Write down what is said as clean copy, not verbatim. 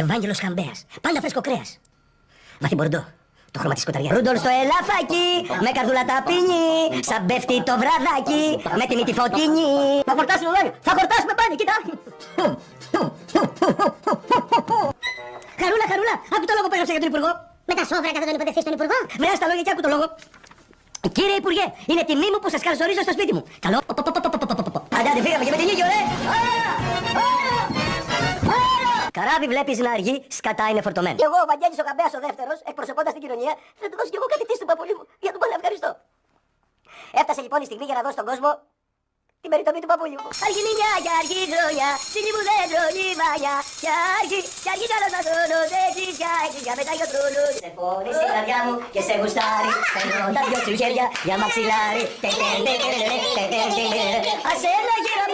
Ευάγγελος Χαμπέας. Πάντα φρέσκο κρέας. Βαθύ μπορντό. Το χρώμα της σκοταριάς. Ρούντολ στο ελαφάκι. Με καρδούλα ταπεινή. Σαν πέφτει το βραδάκι. Με τη μύτη φωτεινή. Θα χορτάσουμε όλοι. Θα χορτάσουμε πάλι. Κοίτα. Χαρούλα, χαρούλα. Άκου το λόγο που έγραψα για τον Υπουργό. Με τα σόβρακα θα τον υποδεχθεί στον Υπουργό. Βρέα τα λόγια και άκου το λόγο. Κύριε Υπουργέ, είναι τιμή μου που σας καλωσορίζω στο σπίτι μου. Καλό. Αντάτε, φύγαμε και με την ίδιο, ρε. Καράβι βλέπεις να αργεί, σκατά είναι φορτωμένο. Και εγώ, ο Βαγγέλης ο Χαμπέας ο δεύτερος, εκπροσωπώντας την κοινωνία, θα του δώσω κι εγώ κάτι τι του παππούλη μου. Για τον πω να ευχαριστώ. Έφτασε λοιπόν η στιγμή για να δώσω στον κόσμο την περιτομή του παππούλη μου. Αργή νύχια και αργή χρόνια, στιγμή που δεν τρώνει μάγια. Και αργή καλός να σώνος, έτσι για μετά για τρώνο. Σε φωνή στην καρδιά μου και σε γουστάρι, παίρνω τα δυο σου χέρια για μαξιλάρι. Ας έλα γύρω